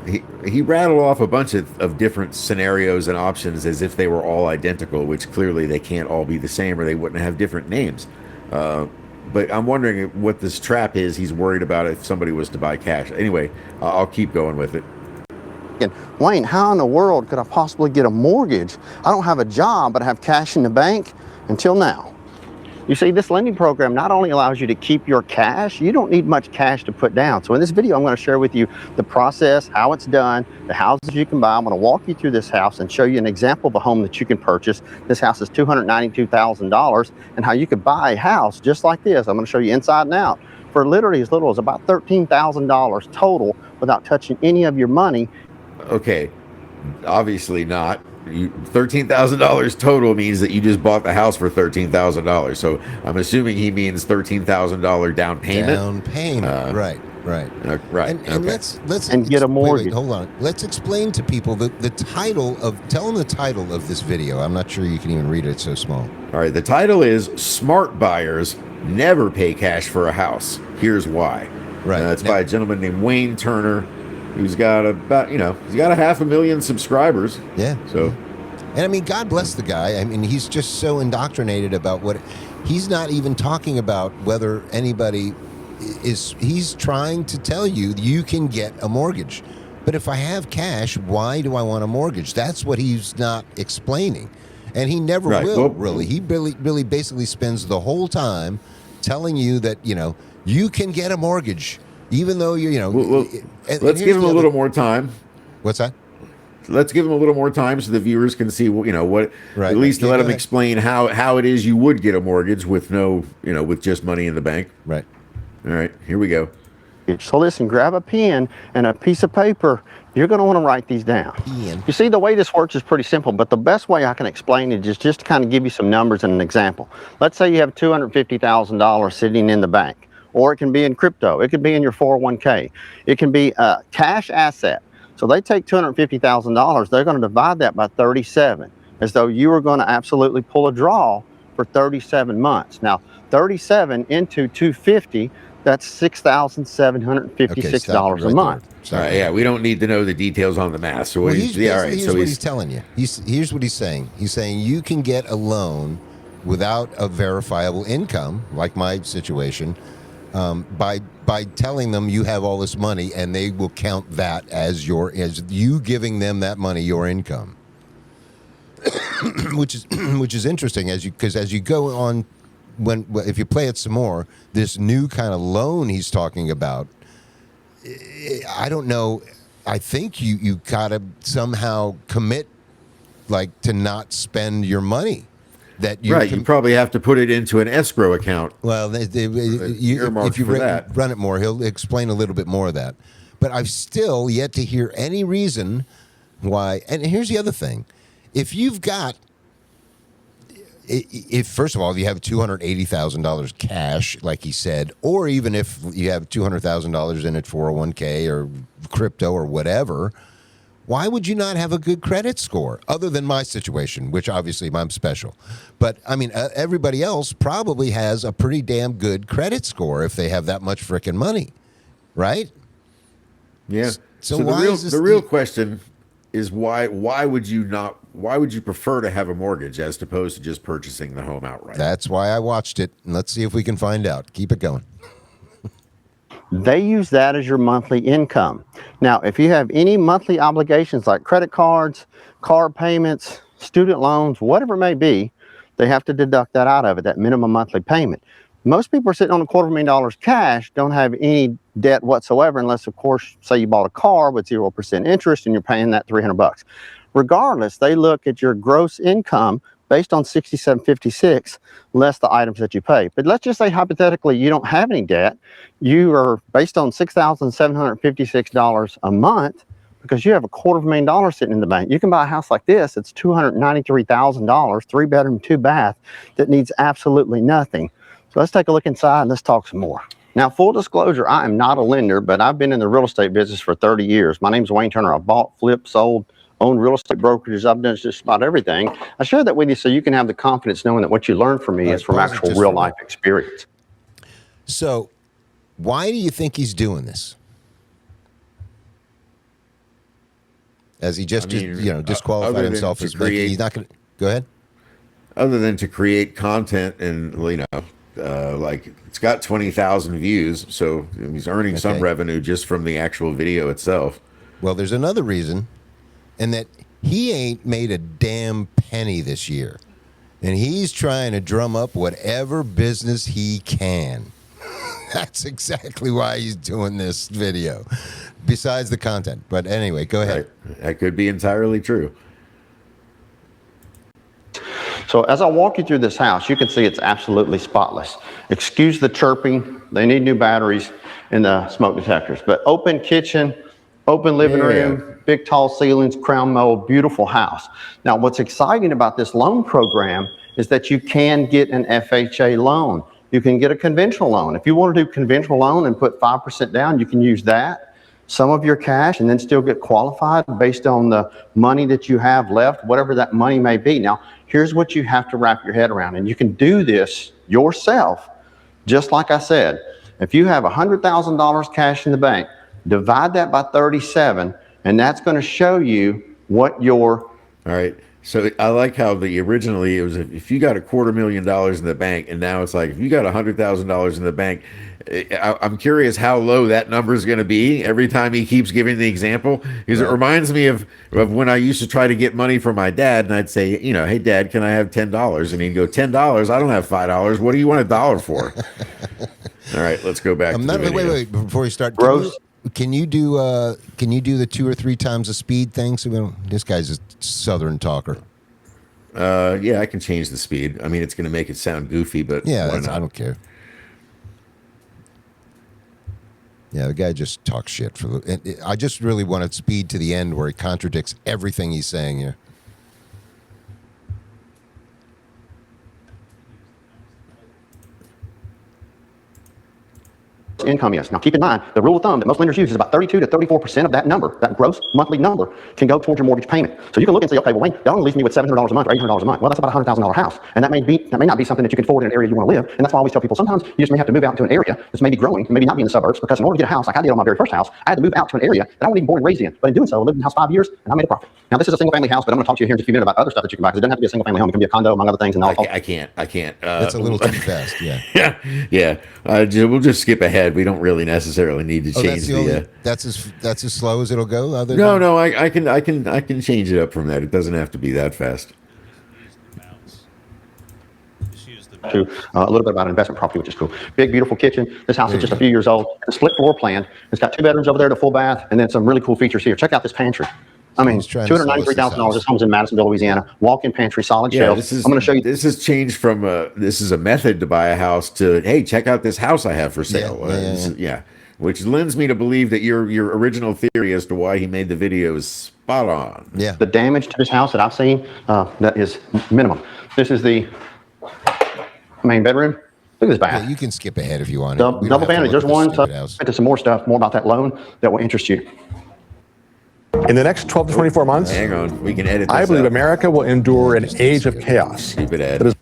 He rattled off a bunch of different scenarios and options as if they were all identical, which clearly they can't all be the same or they wouldn't have different names. But I'm wondering what this trap is he's worried about if somebody was to buy cash. Anyway, I'll keep going with it. Wayne, how in the world could I possibly get a mortgage? I don't have a job, but I have cash in the bank until now. You see, this lending program not only allows you to keep your cash, you don't need much cash to put down. So in this video, I'm going to share with you the process, how it's done, the houses you can buy. I'm going to walk you through this house and show you an example of a home that you can purchase. This house is $292,000 and how you could buy a house just like this. I'm going to show you inside and out for literally as little as about $13,000 total without touching any of your money. Okay, obviously not. $13,000 total means that you just bought the house for $13,000. So I'm assuming he means $13,000 down payment. Down payment, right. Right. And let's get a mortgage. Wait, hold on. Let's explain to people the title of. Tell them the title of this video. I'm not sure you can even read it. It's so small. All right. The title is "Smart Buyers Never Pay Cash for a House. Here's Why." Right. It's by a gentleman named Wayne Turner, who's got he's got 500,000 subscribers. Yeah. So, and I mean, God bless the guy. I mean, he's just so indoctrinated about what he's not even talking about whether anybody is. He's trying to tell you you can get a mortgage. But if I have cash, why do I want a mortgage? That's what he's not explaining. And he never will, really. He really basically spends the whole time telling you that, you can get a mortgage. Even though let's give him a little more time. What's that? Let's give him a little more time so the viewers can see what. Right. At least to let him explain how it is you would get a mortgage with with just money in the bank. Right. All right. Here we go. So listen, grab a pen and a piece of paper. You're going to want to write these down. You see, the way this works is pretty simple, but the best way I can explain it is just to kind of give you some numbers and an example. Let's say you have $250,000 sitting in the bank. Or it can be in crypto. It could be in your 401k. It can be a cash asset. So they take $250,000. They're going to divide that by 37, as though you were going to absolutely pull a draw for 37 months. Now, 37 into 250, That's $6,756 stop it a right month. there. All Sorry. right, yeah, we don't need to know the details on the math. So Well, he's, yeah, all right. here's So what he's telling you. Here's what he's saying. He's saying you can get a loan without a verifiable income, like my situation, by telling them you have all this money, and they will count that as you giving them that money, your income. which is interesting because as you go on, if you play it some more, this new kind of loan he's talking about, I don't know. I think you gotta somehow commit, like, to not spend your money. That you right. You probably have to put it into an escrow account. Well, if you run it more, he'll explain a little bit more of that. But I've still yet to hear any reason why. And here's the other thing: if you've got, if first of all, if you have $280,000 cash, like he said, or even if you have $200,000 in it, 401k or crypto or whatever, why would you not have a good credit score? Other than my situation, which obviously I'm special, but I mean everybody else probably has a pretty damn good credit score if they have that much frickin' money, right? Yeah. So the real question is why would you prefer to have a mortgage as opposed to just purchasing the home outright? That's why I watched it, and let's see if we can find out. Keep it going. They use that as your monthly income. Now, if you have any monthly obligations like credit cards, car payments, student loans, whatever it may be, they have to deduct that out of it, that minimum monthly payment. Most people are sitting on $250,000 cash, don't have any debt whatsoever, unless, of course, say you bought a car with 0% interest and you're paying that $300. Regardless, they look at your gross income based on 6756 less the items that you pay. But let's just say hypothetically you don't have any debt. You are based on $6,756 a month because you have $250,000 sitting in the bank. You can buy a house like this. It's $293,000, 3-bedroom, 2-bath that needs absolutely nothing. So let's take a look inside and let's talk some more. Now, full disclosure, I am not a lender, but I've been in the real estate business for 30 years. My name is Wayne Turner. I've bought, flipped, sold, own real estate brokerages. I've done just about everything. I share that with you so you can have the confidence knowing that what you learn from me is from actual real life experience. So why do you think he's doing this? As he just disqualified himself as making, he's not going to go ahead. Other than to create content and, like it's got 20,000 views, so he's earning some revenue just from the actual video itself. Well, there's another reason, and that he ain't made a damn penny this year, and he's trying to drum up whatever business he can. That's exactly why he's doing this video, besides the content. But anyway, go ahead. Right. That could be entirely true. So as I walk you through this house, you can see it's absolutely spotless. Excuse the chirping. They need new batteries and the smoke detectors. But open kitchen, open living room, big tall ceilings, crown mold, beautiful house. Now, what's exciting about this loan program is that you can get an FHA loan. You can get a conventional loan. If you want to do conventional loan and put 5% down, you can use that, some of your cash, and then still get qualified based on the money that you have left, whatever that money may be. Now, here's what you have to wrap your head around, and you can do this yourself, just like I said. If you have $100,000 cash in the bank, divide that by 37, and that's going to show you what your... All right. So I like how originally it was if you got $250,000 in the bank, and now it's like if you got $100,000 in the bank. I'm curious how low that number is going to be every time he keeps giving the example, because it reminds me of when I used to try to get money from my dad, and I'd say, hey, Dad, can I have $10? And he'd go, $10? I don't have $5. What do you want $1 for? All right, let's go back. Wait, before you start. Can you do the 2 or 3 times the speed thing? So this guy's a Southern talker. Yeah, I can change the speed. I mean, it's going to make it sound goofy, but yeah, I don't care. Yeah, the guy just talks shit. I just really wanted speed to the end where he contradicts everything he's saying here. income is. Now, keep in mind, the rule of thumb that most lenders use is about 32 to 34% of that number, that gross monthly number, can go towards your mortgage payment. So you can look and say, okay, well, Wayne, that only leaves me with $700 a month or $800 a month. Well, that's about a $100,000 house. And that may not be something that you can afford in an area you want to live. And that's why I always tell people, sometimes you just may have to move out into an area that's maybe growing, maybe not be in the suburbs, because in order to get a house, like I did on my very first house, I had to move out to an area that I wasn't even born and raised in. But in doing so, I lived in the house 5 years, and I made a profit. Now, this is a single-family house, but I'm going to talk to you here in just a few minutes about other stuff that you can buy, because it doesn't have to be a single-family home. It can be a condo, among other things. And I can't. That's a little too fast. Yeah. Yeah. We'll just skip ahead. We don't really necessarily need to change that's as slow as it'll go. No. I can change it up from that. It doesn't have to be that fast. To a little bit about investment property, which is cool. Big, beautiful kitchen. This house is just a few years old. It's a split floor plan. It's got 2 bedrooms over there, to full bath, and then some really cool features here. Check out this pantry. I mean, $293,000. This home's in Madisonville, Louisiana. Walk-in pantry, solid shelves. I'm going to show you. This has changed from this is a method to buy a house to, hey, check out this house I have for sale. Yeah. Which lends me to believe that your original theory as to why he made the video is spot on. Yeah. The damage to this house that I've seen, that is minimum. This is the main bedroom. Look at this bath. Yeah, you can skip ahead if you want. Double vantage. There's one. So into some more stuff, more about that loan that will interest you. In the next 12 to 24 months, hang on, we can edit this I believe out. America will endure an age of chaos. Stupid ad.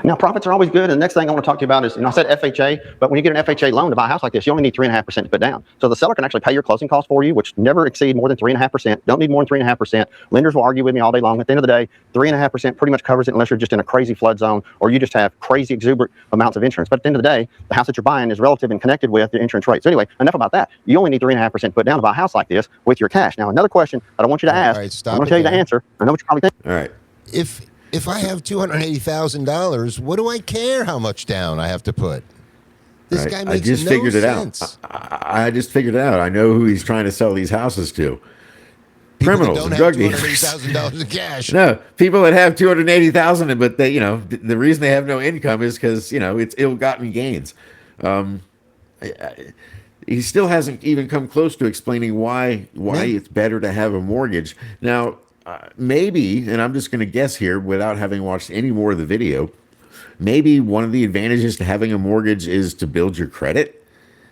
Now, profits are always good. And the next thing I want to talk to you about is, I said FHA, but when you get an FHA loan to buy a house like this, you only need 3.5% to put down. So the seller can actually pay your closing costs for you, which never exceed more than 3.5%. Don't need more than 3.5%. Lenders will argue with me all day long. At the end of the day, 3.5% pretty much covers it unless you're just in a crazy flood zone or you just have crazy exuberant amounts of insurance. But at the end of the day, the house that you're buying is relative and connected with the insurance rate. So anyway, enough about that. You only need 3.5% to put down to buy a house like this with your cash. Now, another question I don't want you to ask. I'm going to tell you the answer. I know what you're probably thinking. All right. If I have $280,000, what do I care how much down I have to put? This guy makes no sense. I just figured it out. I know who he's trying to sell these houses to. Criminals and drug dealers. $280,000 in cash. No, people that have $280,000, but they, the reason they have no income is because it's ill-gotten gains. He still hasn't even come close to explaining why it's better to have a mortgage. Now, maybe, and I'm just going to guess here without having watched any more of the video, maybe one of the advantages to having a mortgage is to build your credit,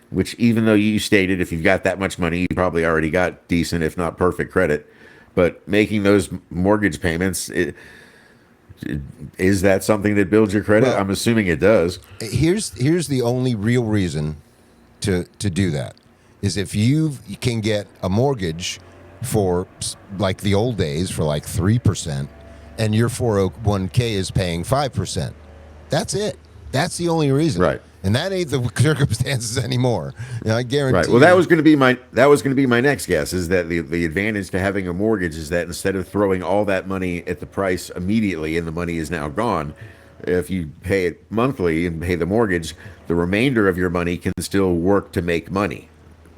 which even though you stated if you've got that much money, you probably already got decent, if not perfect credit. But making those mortgage payments, is that something that builds your credit? Well, I'm assuming it does. Here's the only real reason to do that is if you can get a mortgage for like the old days for like 3% and your 401k is paying 5%. That's it. That's the only reason. Right. And that ain't the circumstances anymore. I guarantee. Right. Well, that was going to be my next guess, is that the advantage to having a mortgage is that instead of throwing all that money at the price immediately and the money is now gone, if you pay it monthly and pay the mortgage, the remainder of your money can still work to make money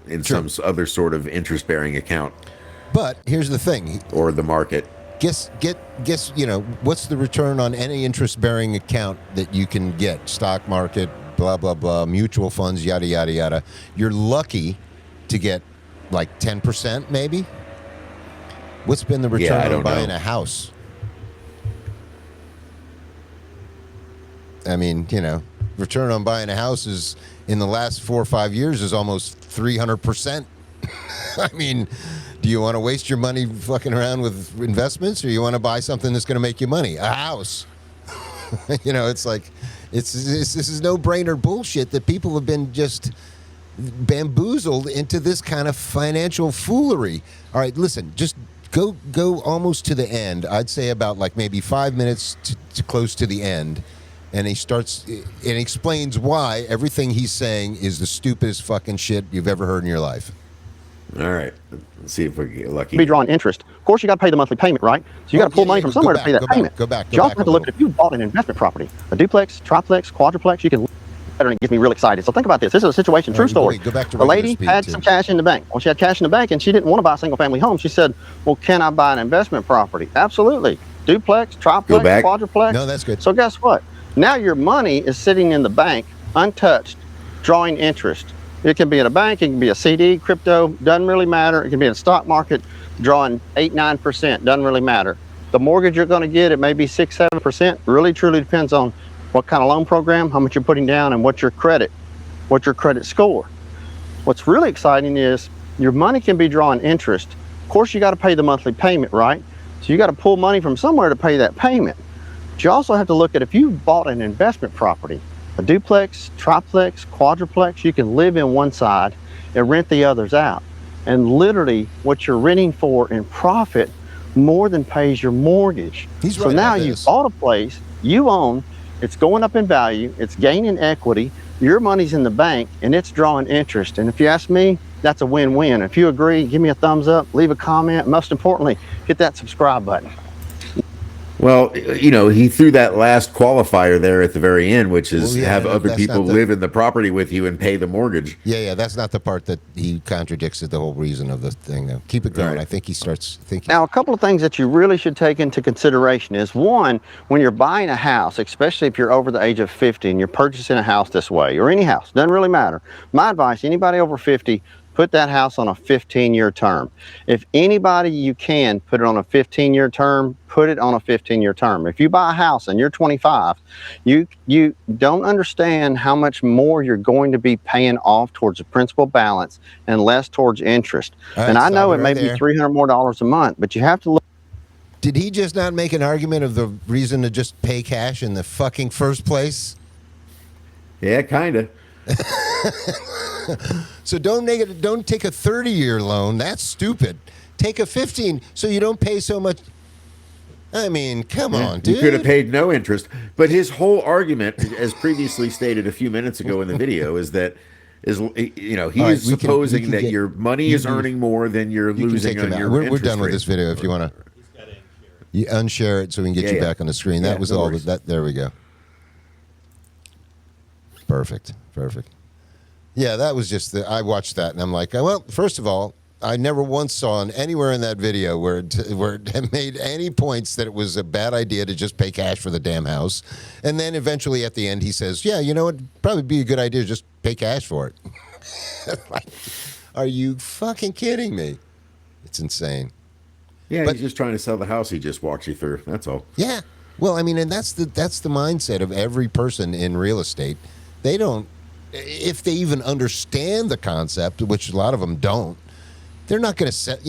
in some other sort of interest-bearing account. But here's the thing. Or the market. Guess, what's the return on any interest-bearing account that you can get? Stock market, blah, blah, blah, mutual funds, yada, yada, yada. You're lucky to get like 10% maybe? What's been the return on buying a house? I mean, return on buying a house is in the last 4 or 5 years is almost 300%. I mean, do you want to waste your money fucking around with investments, or you want to buy something that's going to make you money? A house. It's like, this is no-brainer bullshit that people have been just bamboozled into this kind of financial foolery. All right, listen, just go almost to the end. I'd say about like maybe 5 minutes to close to the end. And he starts and explains why everything he's saying is the stupidest fucking shit you've ever heard in your life. All right. Let's see if we get lucky. Be drawing interest. Of course, you got to pay the monthly payment, right? So you got to pull money from somewhere to pay that payment. Go back. You also have to look at if you bought an investment property, a duplex, triplex, quadruplex, you can better, and it gets me real excited. So think about this. This is a situation, true story. Go back to a lady had some cash in the bank. Well, she had cash in the bank and she didn't want to buy a single family home. She said, well, can I buy an investment property? Absolutely. Duplex, triplex, quadruplex. No, that's good. So guess what? Now your money is sitting in the bank, untouched, drawing interest. It can be in a bank, it can be a CD, crypto, doesn't really matter. It can be in the stock market, drawing 8-9%, doesn't really matter. The mortgage you're going to get, it may be 6-7%. Really, truly depends on what kind of loan program, how much you're putting down, and what your credit What's your credit score? What's really exciting is your money can be drawing interest. Of course, you got to pay the monthly payment, right? So you got to pull money from somewhere to pay that payment. But you also have to look at if you bought an investment property, a duplex, triplex, quadruplex, you can live in one side and rent the others out. And literally what you're renting for in profit more than pays your mortgage. He's So right now about you've this. bought a place you own, it's going up in value, it's gaining equity, your money's in the bank, and it's drawing interest. And if you ask me, that's a win-win. If you agree, give me a thumbs up, leave a comment. Most importantly, hit that subscribe button. Well, you know, he threw that last qualifier there at the very end, which is Well, yeah, have other that's people not the- live in the property with you and pay the mortgage. Yeah, that's not the part that he contradicts the whole reason of the thing, though. Keep it going. Right. I think he starts thinking. Now, a couple of things that you really should take into consideration is one, when you're buying a house, especially if you're over the age of 50 and you're purchasing a house this way, or any house, doesn't really matter. My advice, anybody over 50, put that house on a 15-year term. If anybody you can put it on a 15-year term, put it on a 15-year term. If you buy a house and you're 25, you don't understand how much more you're going to be paying off towards the principal balance and less towards interest. All right, And I stop know it it may right be there. $300 more a month, but you have to look. Did he just not make an argument of the reason to just pay cash in the fucking first place? Yeah, kind of. So don't take a 30-year loan. That's stupid. Take a 15 so you don't pay so much. I mean, come on, dude. You could have paid no interest. But his whole argument, as previously stated a few minutes ago in the video, is that he All right, is we can supposing that get- your money you is can- earning more than you're You can losing take him on out. your We're interest done with rate. this video. If you want to, you unshare it so we can get Yeah, you yeah. back on the screen. That Yeah, was no all. worries. There we go. Perfect. Yeah, that was just I watched that and I'm like, well, first of all, I never once saw anywhere in that video where it made any points that it was a bad idea to just pay cash for the damn house. And then eventually at the end he says, yeah, you know, it'd probably be a good idea to just pay cash for it. Like, are you fucking kidding me? It's insane. Yeah, But- he's just trying to sell the house he just walked you through. That's all. Yeah. Well, I mean, and that's the mindset of every person in real estate. They don't, if they even understand the concept, which a lot of them don't, they're not going to set,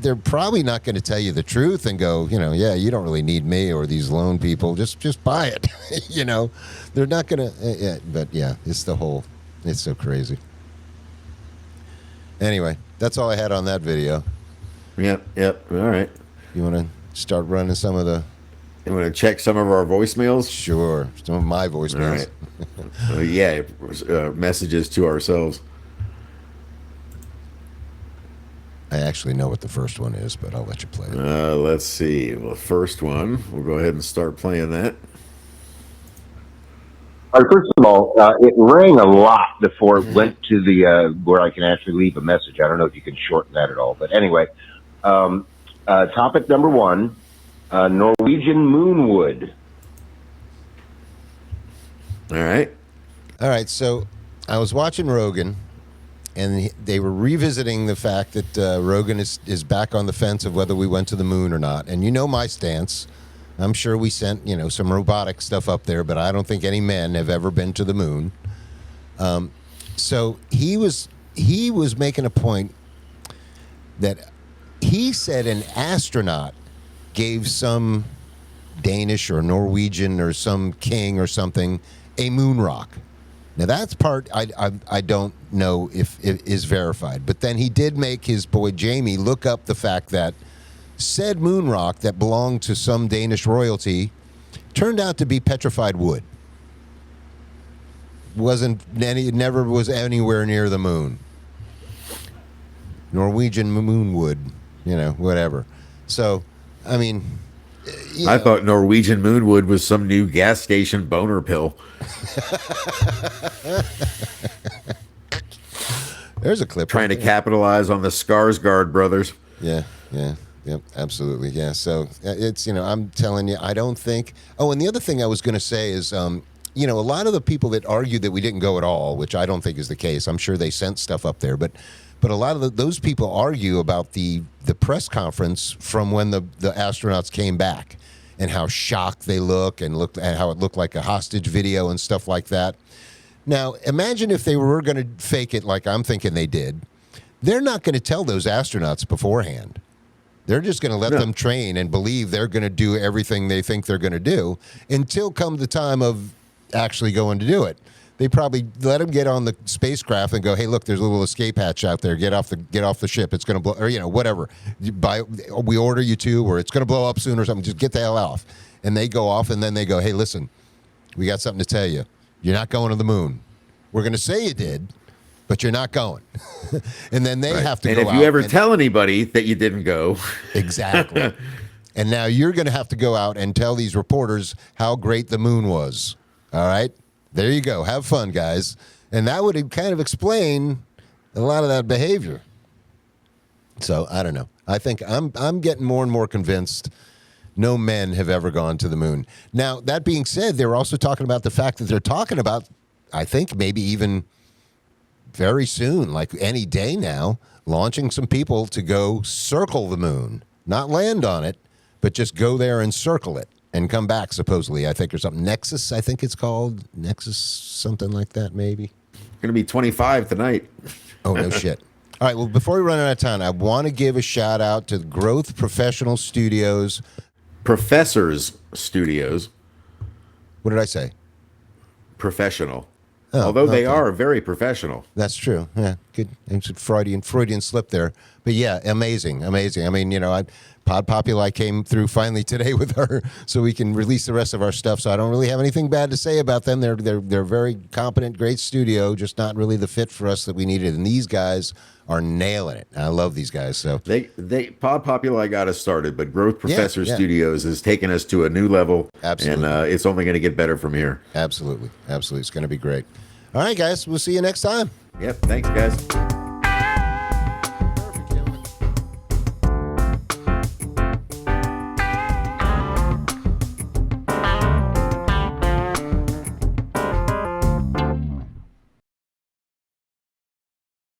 they're probably not going to tell you the truth and go, yeah, you don't really need me or these loan people. Just buy it. They're not going to, but yeah, it's so crazy. Anyway, that's all I had on that video. Yep. All right. You want to start running some of the, You want to check some of our voicemails? sure, some of my All voicemails. right. Yeah, messages to ourselves. I actually know what the first one is, but I'll let you play it. Let's see. Well, first one, we'll go ahead and start playing that. All right, first of all, it rang a lot before it went to the where I can actually leave a message. I don't know if you can shorten that at all, but anyway, topic number one: Norwegian Moonwood. All right. All right, so I was watching Rogan, and they were revisiting the fact that Rogan is back on the fence of whether we went to the moon or not. And you know my stance. I'm sure we sent, some robotic stuff up there, but I don't think any men have ever been to the moon. So he was making a point that he said an astronaut gave some Danish or Norwegian or some king or something a moon rock. Now that's part I don't know if it is verified, but then he did make his boy Jamie look up the fact that said moon rock that belonged to some Danish royalty turned out to be petrified wood. Never was anywhere near the moon. Norwegian moon wood, whatever. So, I mean, I thought Norwegian Moonwood was some new gas station boner pill. there's a clip Trying to right there. capitalize on the Skarsgård brothers. Yeah, absolutely. Yeah. So it's, I'm telling you, I don't think. Oh, and the other thing I was going to say is, a lot of the people that argue that we didn't go at all, which I don't think is the case. I'm sure they sent stuff up there, but a lot of those people argue about the press conference from when the astronauts came back and how shocked they look and how it looked like a hostage video and stuff like that. Now, imagine if they were going to fake it like I'm thinking they did. They're not going to tell those astronauts beforehand. They're just going to let them train and believe they're going to do everything they think they're going to do until come the time of actually going to do it. They probably let them get on the spacecraft and go, "Hey, look, there's a little escape hatch out there. Get off the ship. It's going to blow, or whatever. We order you to, or it's going to blow up soon, or something. Just get the hell off." And they go off, and then they go, "Hey, listen, we got something to tell you. You're not going to the moon. We're going to say you did, but you're not going." And then they have to and go out. And if you ever tell anybody that you didn't go. Exactly. And now you're going to have to go out and tell these reporters how great the moon was. All right? There you go. Have fun, guys. And that would kind of explain a lot of that behavior. So, I don't know. I think I'm getting more and more convinced no men have ever gone to the moon. Now, that being said, they're also talking about the fact that they're talking about, I think, maybe even very soon, like any day now, launching some people to go circle the moon. Not land on it, but just go there and circle it and come back, supposedly, I think, or something. Nexus, I think it's called. Nexus, something like that, maybe. Going to be 25 tonight. Oh, no shit. All right, well, before we run out of time, I want to give a shout out to Growth Professional Studios. Professors Studios. What did I say? Professional. Oh, Although they okay. are very professional. That's true. Yeah, good. It's a Freudian slip there. But yeah, amazing. I mean, Pod Populi came through finally today with her, so we can release the rest of our stuff. So I don't really have anything bad to say about them. They're very competent, great studio, just not really the fit for us that we needed. And these guys are nailing it. I love these guys. So Pod Populi got us started, but Growth Professor Studios has taken us to a new level. Absolutely. And it's only going to get better from here. Absolutely. It's going to be great. All right, guys. We'll see you next time. Yep. Thanks, guys.